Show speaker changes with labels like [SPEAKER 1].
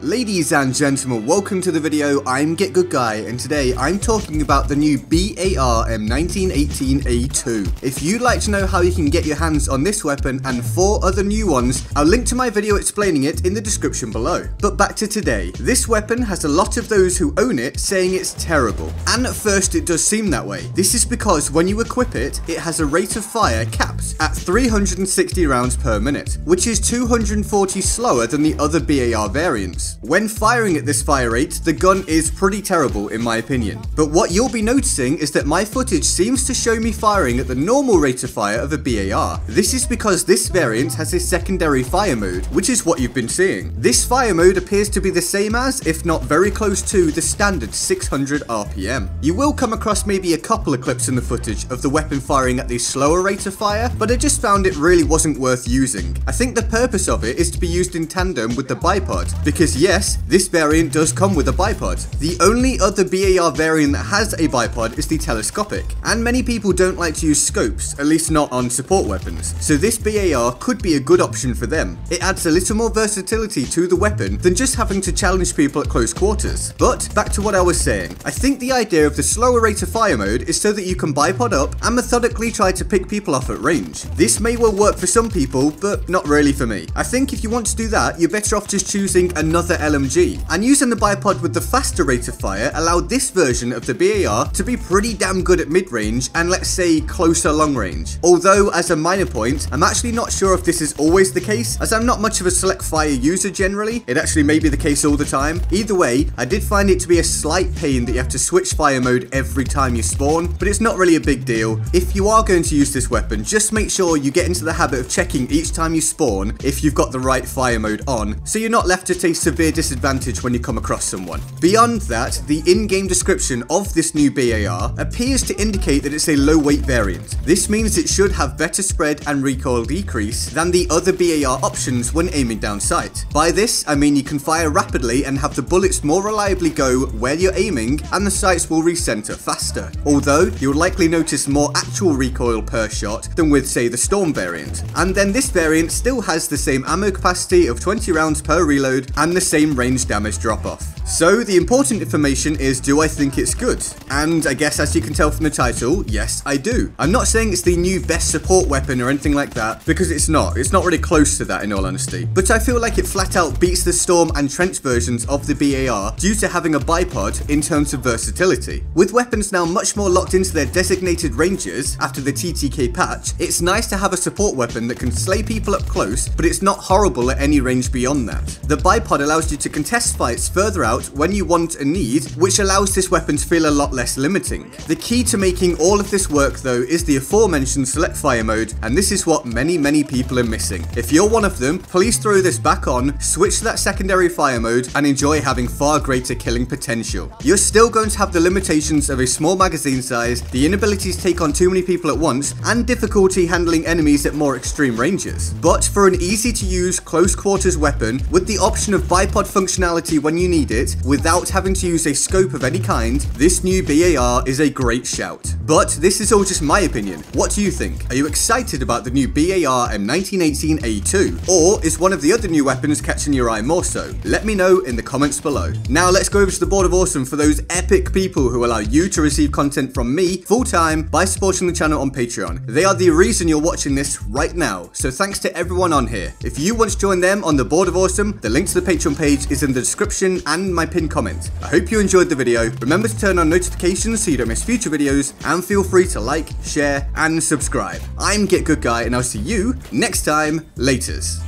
[SPEAKER 1] Ladies and gentlemen, welcome to the video. I'm GetGoodGuy, and today I'm talking about the new BAR M1918A2. If you'd like to know how you can get your hands on this weapon and 4 other new ones, I'll link to my video explaining it in the description below. But back to today. This weapon has a lot of those who own it saying it's terrible. And at first it does seem that way. This is because when you equip it, it has a rate of fire capped at 360 rounds per minute, which is 240 slower than the other BAR variants. When firing at this fire rate, the gun is pretty terrible in my opinion. But what you'll be noticing is that my footage seems to show me firing at the normal rate of fire of a BAR. This is because this variant has a secondary fire mode, which is what you've been seeing. This fire mode appears to be the same as, if not very close to, the standard 600 RPM. You will come across maybe a couple of clips in the footage of the weapon firing at the slower rate of fire, but I just found it really wasn't worth using. I think the purpose of it is to be used in tandem with the Bipod, because yes, this variant does come with a bipod. The only other BAR variant that has a bipod is the telescopic, and many people don't like to use scopes, at least not on support weapons, so this BAR could be a good option for them. It adds a little more versatility to the weapon than just having to challenge people at close quarters. But back to what I was saying, I think the idea of the slower rate of fire mode is so that you can bipod up and methodically try to pick people off at range. This may well work for some people, but not really for me. I think if you want to do that, you're better off just choosing another LMG, and using the bipod with the faster rate of fire allowed this version of the BAR to be pretty damn good at mid-range and let's say closer long range. Although as a minor point, I'm actually not sure if this is always the case, as I'm not much of a select fire user generally. It actually may be the case all the time. Either way, I did find it to be a slight pain that you have to switch fire mode every time you spawn, but it's not really a big deal. If you are going to use this weapon, just make sure you get into the habit of checking each time you spawn if you've got the right fire mode on, so you're not left at a severe disadvantage when you come across someone. Beyond that, the in-game description of this new BAR appears to indicate that it's a low weight variant. This means it should have better spread and recoil decrease than the other BAR options when aiming down sight. By this, I mean you can fire rapidly and have the bullets more reliably go where you're aiming, and the sights will recenter faster. Although, you'll likely notice more actual recoil per shot than with, say, the Storm variant. And then this variant still has the same ammo capacity of 20 rounds per reload and the same range damage drop-off. So the important information is, do I think it's good? And I guess as you can tell from the title, yes I do. I'm not saying it's the new best support weapon or anything like that, because it's not really close to that in all honesty. But I feel like it flat out beats the Storm and Trench versions of the BAR due to having a bipod in terms of versatility. With weapons now much more locked into their designated ranges after the TTK patch, it's nice to have a support weapon that can slay people up close, but it's not horrible at any range beyond that. The bipod allows you to contest fights further out when you want and need, which allows this weapon to feel a lot less limiting. The key to making all of this work though is the aforementioned select fire mode, and this is what many people are missing. If you're one of them, please throw this back on, switch to that secondary fire mode, and enjoy having far greater killing potential. You're still going to have the limitations of a small magazine size, the inability to take on too many people at once, and difficulty handling enemies at more extreme ranges. But for an easy to use close quarters weapon with the option of bipod functionality when you need it, without having to use a scope of any kind, this new BAR is a great shout. But this is all just my opinion. What do you think? Are you excited about the new BAR M1918A2? Or is one of the other new weapons catching your eye more so? Let me know in the comments below. Now let's go over to the Board of Awesome for those epic people who allow you to receive content from me full-time by supporting the channel on Patreon. They are the reason you're watching this right now, so thanks to everyone on here. If you want to join them on the Board of Awesome, the link to the Patreon page is in the description and my pinned comment. I hope you enjoyed the video. Remember to turn on notifications so you don't miss future videos, and feel free to like, share, and subscribe. I'm GetGoodGuy, and I'll see you next time. Laters.